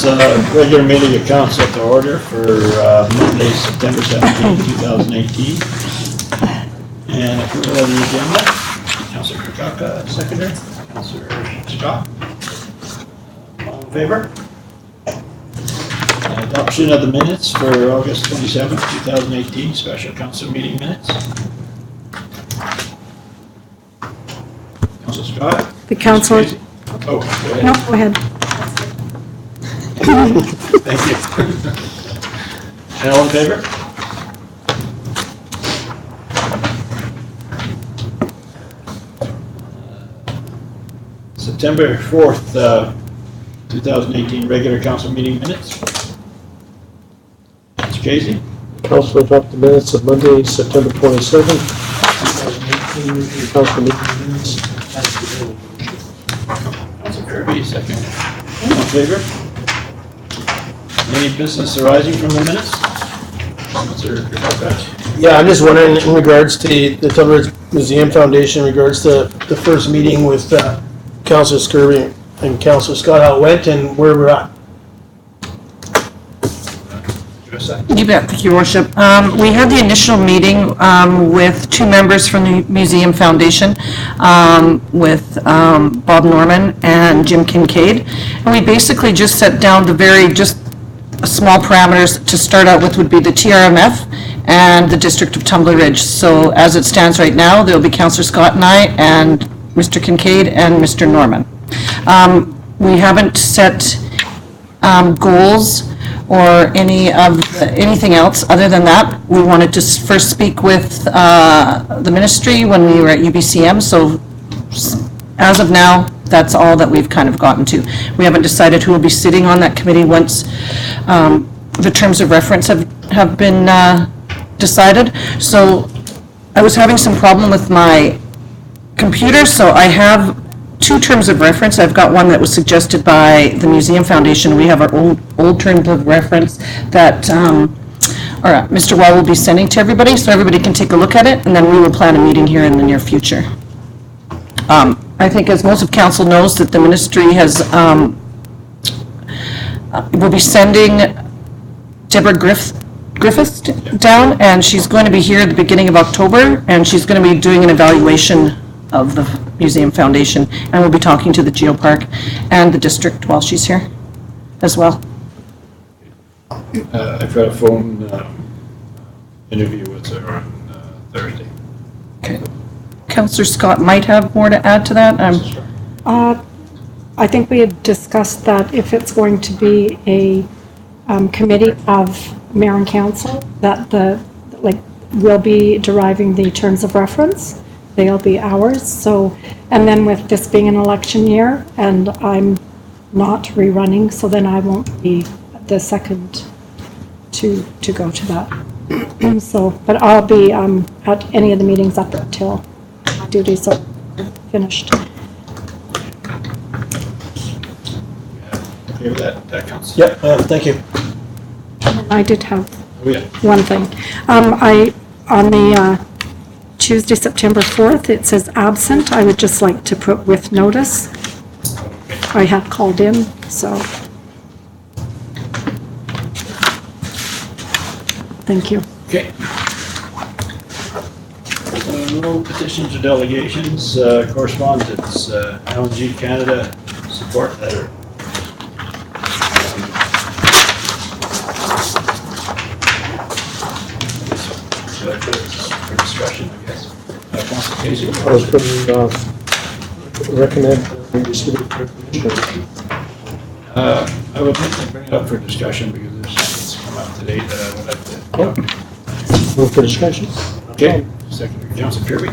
regular meeting of council to order for Monday, September 17, 2018. And approval of the agenda. Councillor Kukaka, seconder. Councillor Scott. All in favor? Adoption of the minutes for August 27, 2018, special council meeting minutes. Councillor Scott. The council. Oh, go ahead. No, go ahead. Thank you. And all in favor? September 4th, 2018 regular council meeting minutes. Mr. Casey? Council adopt the minutes of Monday, September 27th, 2018, council meeting minutes. Councilor Kirby, second. All in favor? Any business arising from the minutes? Councilor Kukaka? Yeah, I'm just wondering in regards to the Tilbury Museum Foundation, in regards to the first meeting with Councilor Kirby and Councilor Scott, how it went and where we're at. You bet, thank you, Your Worship. We had the initial meeting with two members from the Museum Foundation, with Bob Norman and Jim Kincaid. And we basically just set down the just small parameters to start out with would be the TRMF and the District of Tumbler Ridge. So as it stands right now, there'll be Councillor Scott and I and Mr. Kincaid and Mr. Norman. We haven't set goals or anything else other than that. We wanted to first speak with the ministry when we were at UBCM, so as of now, that's all that we've kind of gotten to. We haven't decided who will be sitting on that committee once the terms of reference have been decided. So I was having some problem with my computer, so I have two terms of reference. I've got one that was suggested by the Museum Foundation. We have our old terms of reference that Mr. Wall will be sending to everybody, so everybody can take a look at it, and then we will plan a meeting here in the near future. I think, as most of council knows, that the ministry will be sending Deborah Griffiths down, and she's going to be here at the beginning of October, and she's going to be doing an evaluation of the Museum Foundation, and we'll be talking to the Geopark and the district while she's here as well. I've got a phone interview with her on Thursday. Okay. Councillor Scott might have more to add to that. I think we had discussed that if it's going to be a committee of mayor and council, that we'll be deriving the terms of reference. They'll be ours. So, and then with this being an election year, and I'm not rerunning, so then I won't be the second to go to that. So, but I'll be at any of the meetings up until my duties are finished. Okay with that counts? Yep, thank you. I did have Oh, yeah. one thing. On the Tuesday, September 4th, it says absent. I would just like to put with notice. I have called in, so. Thank you. Okay. No petitions or delegations, correspondence, LNG Canada support letter. For discussion, I guess. Councilor Casey. I was putting, recommend we receive it for information. I would like to bring it up for discussion because there's something that's come up today that I would like to. Move for discussion. Okay, Secretary Councilor Kirby.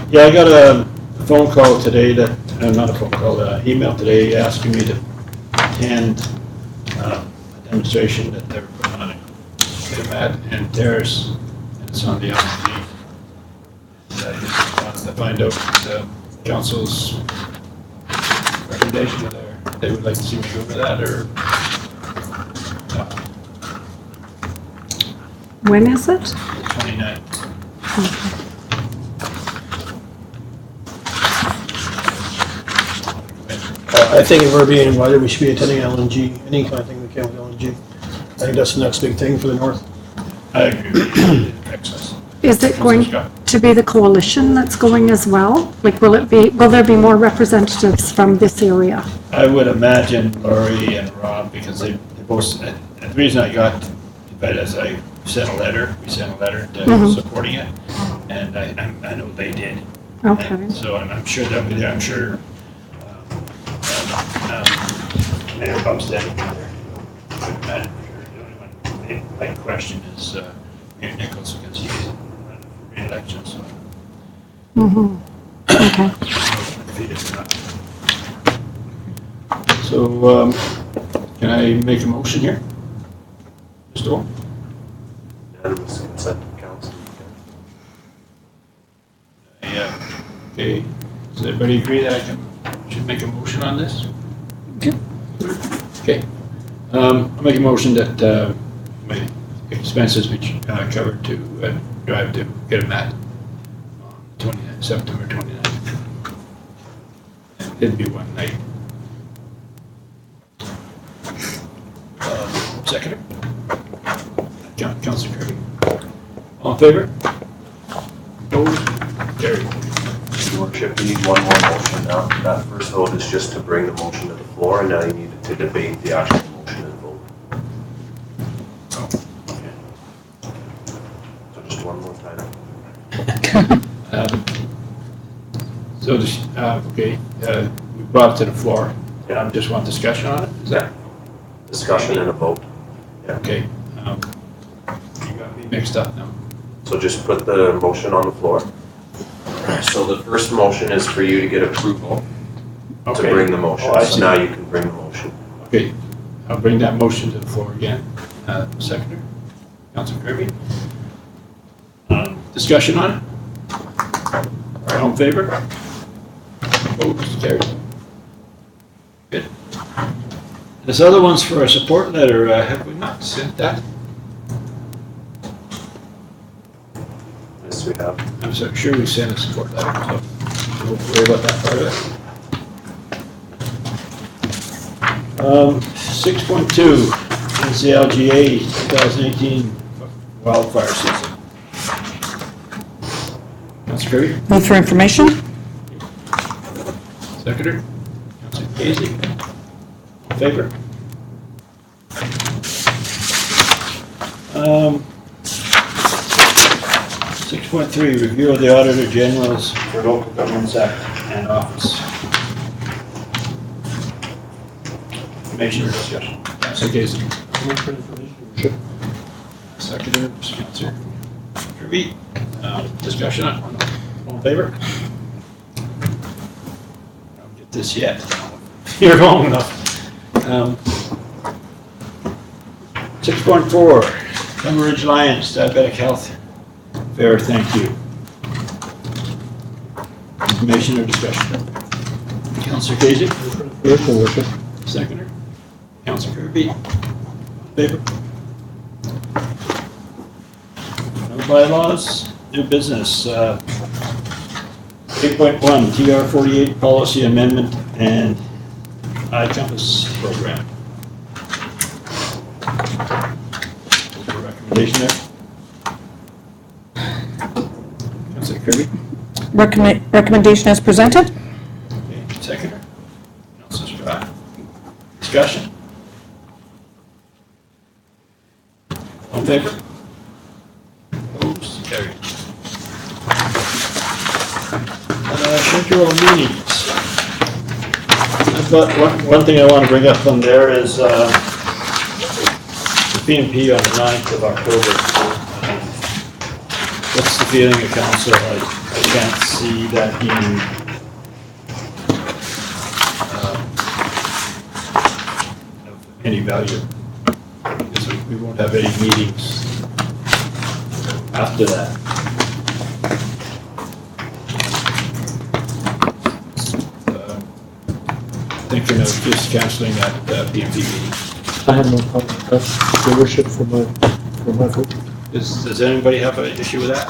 Yeah, I got a phone call today not a phone call, email today asking me to attend a demonstration that they were putting on at Terrace. It's on the LNG. And I just wanted to find out council's recommendation whether they would like to see me go to that or not. When is it? The 29th. I think if we're being invited, we should be attending LNG, any kind of thing we can with LNG. I think that's the next big thing for the north. I agree with access. Is it going to be the coalition that's going as well? Like, will there be more representatives from this area? I would imagine Laurie and Rob, because they both, and the reason I got invited is we sent a letter supporting it, and I know they did. Okay. And so I'm sure they'll be there, I'm sure Mayor Bumstead will be there. I would imagine for sure. The only one my question is Mayor Nichols, because he's running for re-election, so Okay. if he does not. So, can I make a motion here? Mr. Wong? Unanimous consent of council. Yeah. Okay, does everybody agree that should make a motion on this? Okay. I'll make a motion that my expenses be covered to drive to get a mat on September 29th. It'd be one night. Seconder? Councilor Kirby. All in favor? Opposed? Carried. Your Worship, you need one more motion now. That first vote is just to bring the motion to the floor, and now you need to debate the actual motion and vote. Okay. So just one more time. So, okay, we brought it to the floor. Just want discussion on it, is that? Discussion and a vote. Yeah. Okay. You got me mixed up now. So just put the motion on the floor. So the first motion is for you to get approval to Okay. bring the motion. Oh, I So see. now you can bring the motion. Okay, I'll bring that motion to the floor again. Seconder, Councilor Kirby. Discussion on it? All in favor? Opposed? Carried. Good. This other one's for a support letter. Have we not sent that? Yes, we have. I'm sure we sent a support letter, so don't worry about that part of it. 6.2 is the LGA 2018 wildfire season. Councilor Kirby, Move for information? Seconder. Councilor Casey. In favor? 6.3, review of the Auditor General's for Local Governments Act and Office. Information or discussion? Councilor Casey. Seconder, Councilor Kirby. Discussion on, all in favor? I don't get this yet. You're long enough. 6.4, Glen Ridge Lions Diabetic Health Fair, thank you. Information or discussion? Councilor Casey? Seconder? Councilor Kirby? Favor? No bylaws, new business. 8.1, TR 48 policy amendment and iCompass program. Recommendation there? Councilor Kirby? Recommendation as presented? Okay, seconder? Councilor Scott? Discussion? All in favor? Opposed? Carried. Schedule of meetings. I've got one thing I want to bring up on there is the PMP on the 9th of October. What's the feeling of council? I can't see that being of any value. Because we won't have any meetings after that. Thinking of just canceling that PMP meeting. I have no problem with that. Your worship for my vote. Does anybody have an issue with that?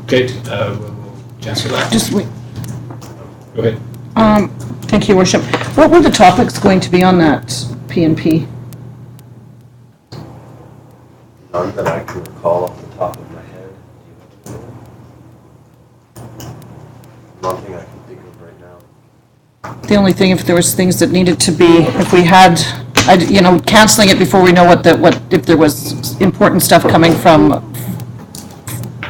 Okay, we'll cancel that. Just wait. Go ahead. Thank you, Worship. What were the topics going to be on that PNP? None that I can recall off the top of my head. Nothing I can think of right now. The only thing, if there was things that needed to be, if we had, canceling it before we know if there was important stuff coming from,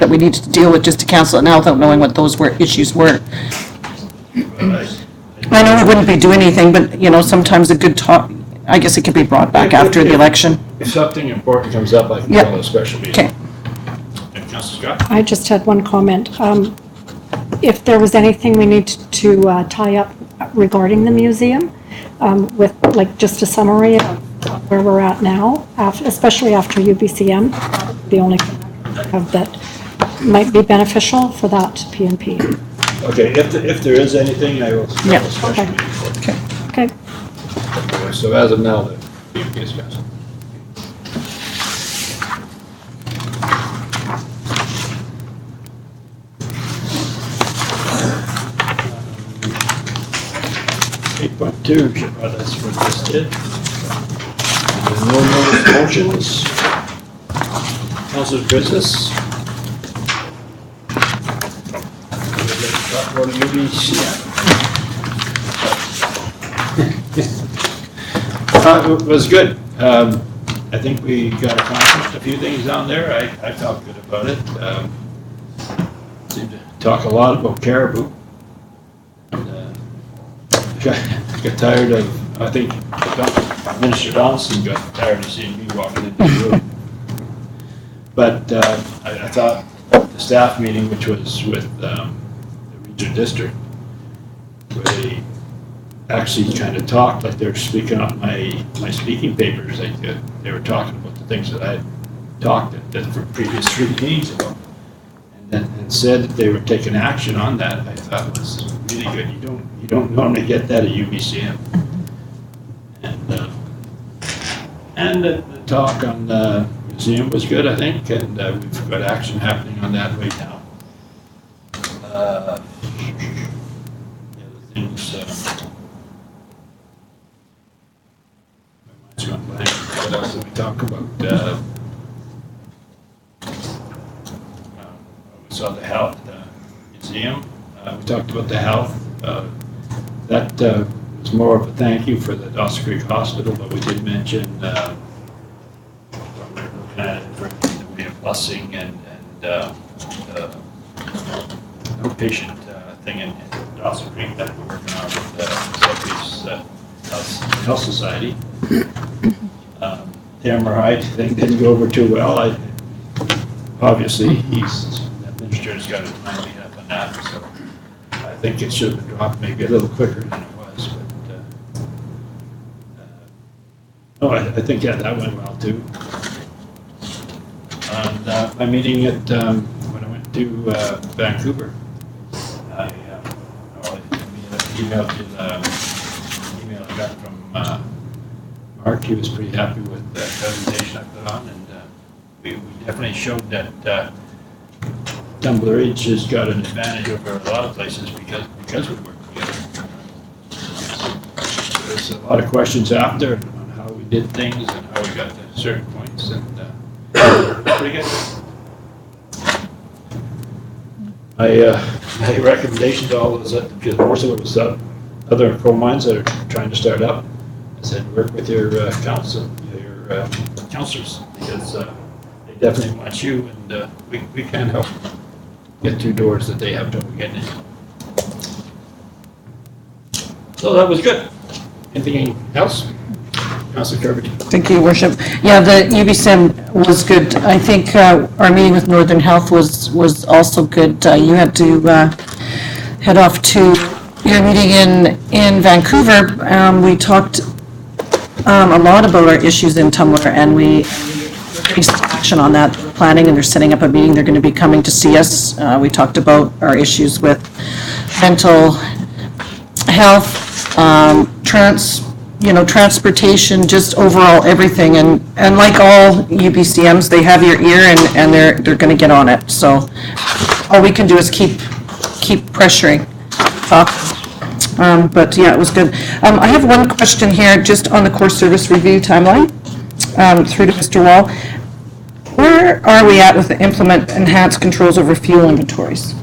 that we needed to deal with, just to cancel it now without knowing what those issues were. I know it wouldn't be doing anything, but, sometimes a good talk, I guess it could be brought back after the election. If something important comes up, I can Yep. call a special meeting. Okay. And Councilor Scott? I just had one comment. If there was anything we need to tie up regarding the museum, with like just a summary of where we're at now, especially after UBCM, the only thing I can think of that might be beneficial for that PNP. Okay, if there is anything, I will call Yeah. a special Okay. meeting for it. Okay. Okay, So as of now, the PNP is canceled. Eight point two, that's what this did. No more motions. Council's business. Talk about UBCM. It was good. I think we got accomplished a few things down there. I felt good about it. Seemed to talk a lot about caribou. And, got tired of, I think Minister Donaldson got tired of seeing me walking into the room. But I thought the staff meeting, which was with the region district, where they actually kind of talked like they were speaking on my speaking papers. They were talking about the things that I had talked at the previous 3 meetings about, and said that they were taking action on that. I thought was really good. You don't normally get that at UBCM. And the talk on the museum was good, I think, and we've got action happening on that right now. The other things. My mind's gone blank. What else did we talk about? We saw the health museum. We talked about the health. That was more of a thank you for the Dawson Creek Hospital, but we did mention we have busing and outpatient thing in Dawson Creek that we're working on with the Southeast Health Society. The MRI thing didn't go over too well. Obviously, the administrator's got his mind made up on that, so I think it should have dropped maybe a little quicker than it was, but I think that went well too. And my meeting at when I went to Vancouver, I emailed you the email I got from Mark. He was pretty happy with the presentation I put on, and we definitely showed that Tumbler Ridge has got an advantage over a lot of places because we work together. There's a lot of questions after on how we did things and how we got to certain points, and pretty good. My recommendation to all is that, because most of it was other coal mines that are trying to start up, I said work with your council, your councilors, because they definitely want you, and we can help get through doors that they have trouble getting in. So that was good. Anything else? Councilor Kirby? Thank you, Worship. Yeah, the UBCM was good. I think our meeting with Northern Health was also good. You had to head off to your meeting in Vancouver. We talked a lot about our issues in Tumbler, and we takes action on that planning, and they're setting up a meeting. They're going to be coming to see us. We talked about our issues with mental health, transportation, just overall everything. And like all UBCMs, they have your ear, and they're going to get on it. So all we can do is keep pressuring, talk, But yeah, it was good. I have one question here, just on the core service review timeline, through to Mr. Wall. Where are we at with the implement enhanced controls over fuel inventories?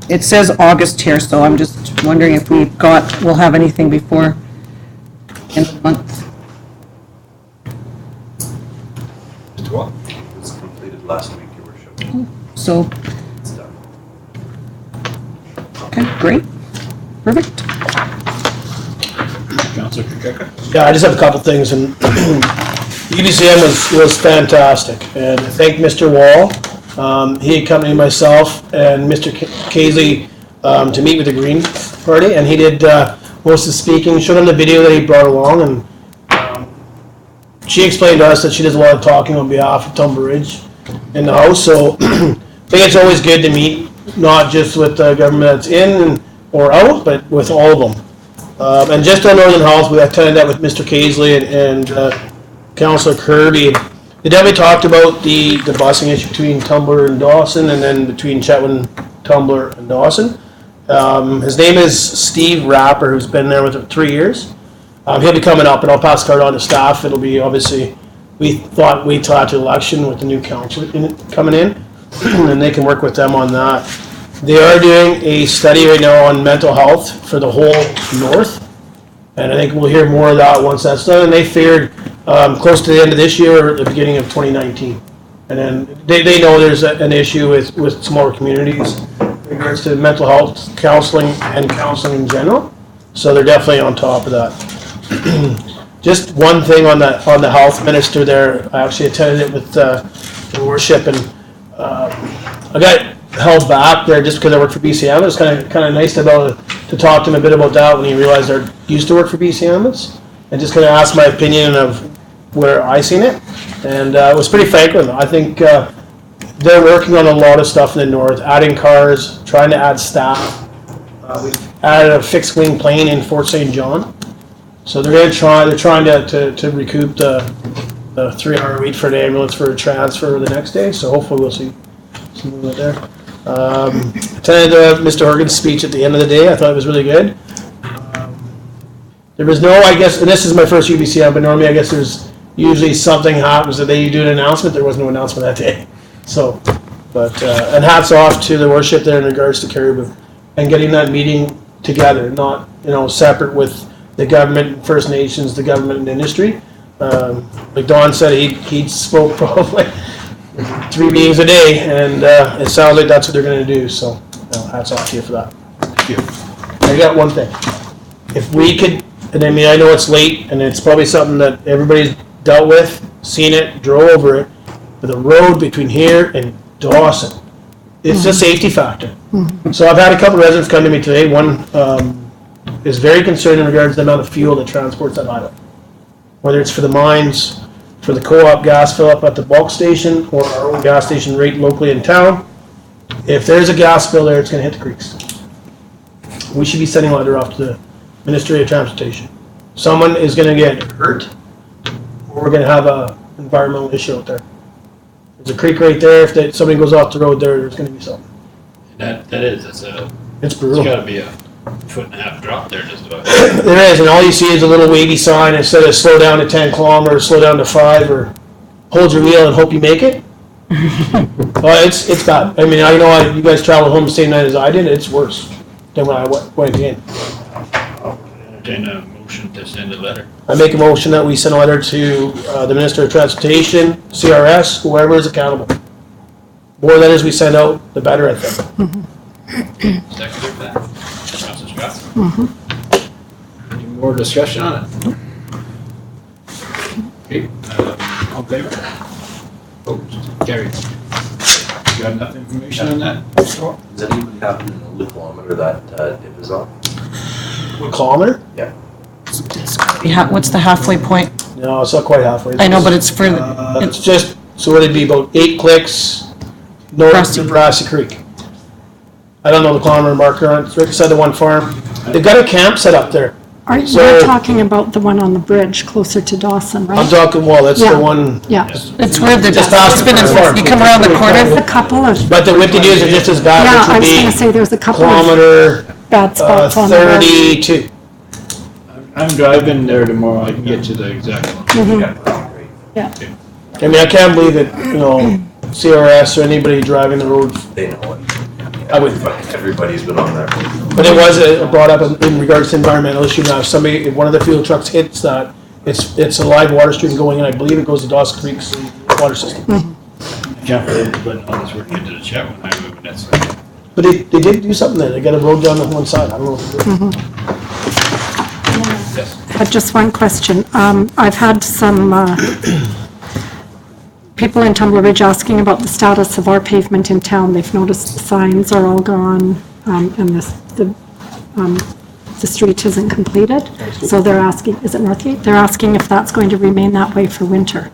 It says August here, so I'm just wondering if we'll have anything before end of the month. Mr. Watt? It was completed last week, Your Worship. So, It's done. okay, great, perfect. Councilor Kirkeka? Yeah, I just have a couple things, and UBCM was fantastic, and I thank Mr. Wall. He accompanied myself and Mr. Casey to meet with the Green Party, and he did most of the speaking, showed him the video that he brought along, and she explained to us that she does a lot of talking on behalf of Tumble Ridge in the House, so I think it's always good to meet, not just with the government that's in or out, but with all of them. And just on Northern House, we attended that with Mr. Casey and Councillor Kirby. They definitely talked about the busing issue between Tumbler and Dawson, and then between Chetwynd, Tumbler, and Dawson. His name is Steve Rapper, who's been there with 3 years. He'll be coming up, and I'll pass the card on to staff. It'll be, obviously, we thought wait till after the election with the new council coming in, and they can work with them on that. They are doing a study right now on mental health for the whole north, and I think we'll hear more of that once that's done. And they figured close to the end of this year or the beginning of 2019. And then they know there's an issue with smaller communities in regards to mental health counseling and counseling in general. So they're definitely on top of that. Just one thing on the health minister there, I actually attended it with the worship, and I got held back there just because I work for BCM. It was kind of nice to talk to him a bit about that when he realized I used to work for BCM, and just kind of ask my opinion of where I seen it. And it was pretty frank with him. I think they're working on a lot of stuff in the north, adding cars, trying to add staff. We've added a fixed wing plane in Fort St. John. So they're trying to recoup the 3-hour wait for an ambulance for a transfer the next day. So hopefully we'll see some movement there. Attended Mr. Horgan's speech at the end of the day. I thought it was really good. There was no, I guess, and this is my first UBCM, but normally I guess there's usually something happens that they do an announcement. There was no announcement that day. So, but, and hats off to the worship there in regards to Caribou and getting that meeting together, not, separate with the government and First Nations, the government and industry. Like Don said, he spoke probably 3 meetings a day, and it sounds like that's what they're going to do. So, hats off to you for that. Thank you. I got one thing. If we could, and I mean, I know it's late, and it's probably something that everybody's dealt with, seen it, drove over it, but the road between here and Dawson, it's a safety factor. So I've had a couple residents come to me today. One is very concerned in regards to the amount of fuel that transports that highway. Whether it's for the mines, for the co-op gas fill up at the bulk station, or our own gas station right locally in town. If there's a gas spill there, it's gonna hit the creeks. We should be sending a letter off to the Ministry of Transportation. Someone is gonna get hurt, or we're gonna have a environmental issue out there. There's a creek right there. If somebody goes off the road there's gonna be something. It's It's brutal. gotta be a 1.5 drop there just about. There is, and all you see is a little wavy sign instead of slow down to 10 kilometers, slow down to 5, or hold your wheel and hope you make it. It's bad. I mean, I know you guys traveled home the same night as I did. It's worse than when I went in. Entertain a motion to send a letter. I make a motion that we send a letter to the Minister of Transportation, CRS, whoever is accountable. More letters we send out, the better, I think. Second that. Councilor Scott? Any more discussion on it? Okay, all in favor? Opposed? Carried. You got enough information on that? Does anybody happen to know the kilometer that dip is on? What kilometer? Yeah. What's the halfway point? No, it's not quite halfway. I know, but it's for, It's just, so it'd be about 8 clicks north of Brassy Creek. I don't know the kilometer marker on it. It's right beside the one farm. They've got a camp set up there. Are So- you talking about the one on the bridge closer to Dawson, right? I'm talking, well, that's Yeah. the one, Yeah. it's where the, Just past the farm. you come around the There's corner. a couple of, but the whip-de-doos are just as bad, yeah, I which was gonna would say there's a be couple of kilometer bad spots on the road. 32. I'm driving there tomorrow, I can get you the exact one. Yeah, that'd be great. Yeah, I mean, I can't believe that, you know, CRS or anybody driving the road, They know it. I would, Everybody's been on that road. but it was brought up in regards to environmental issue. Now, if somebody, if one of the fuel trucks hits that, it's a live water stream going in, I believe it goes to Dawson Creek's water system. I can't believe it, but all this work into the Chetwynd Highway, but that's, But they did do something there, they got a road down on one side, I don't know. If it did. yes. I had just one question. I've had some people in Tumbler Ridge asking about the status of our pavement in town. They've noticed the signs are all gone, and the street isn't completed. So they're asking, is it Northgate? They're asking if that's going to remain that way for winter.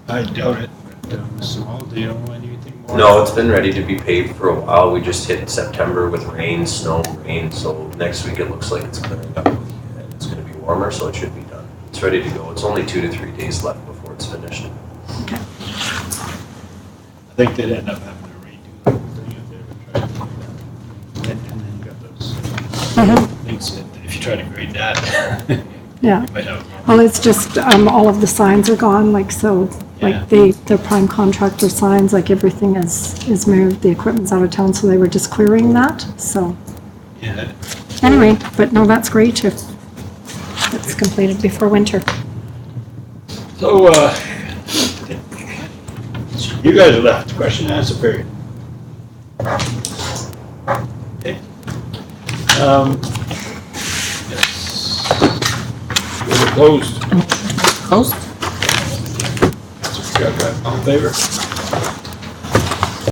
I doubt it, but, Mr. Wall, do you know anything more? No, it's been ready to be paved for a while. We just hit September with rain, snow, rain, so next week it looks like it's clearing up. And it's gonna be warmer, so it should be done. It's ready to go. It's only 2 to 3 days left before it's finished. I think they'd end up having to redo the whole thing out there, but try to do that. And then you got those things that if you try to grade that, Yeah. you might have. Well, it's just, all of the signs are gone, like, so, Yeah. like, the prime contractor signs, like, everything is moved, the equipment's out of town, so they were just clearing that, so. Yeah, Anyway, but no, that's great if it's completed before winter. so, you guys are left, question and answer period. Okay. Yes. We're closed. Close? All in favor?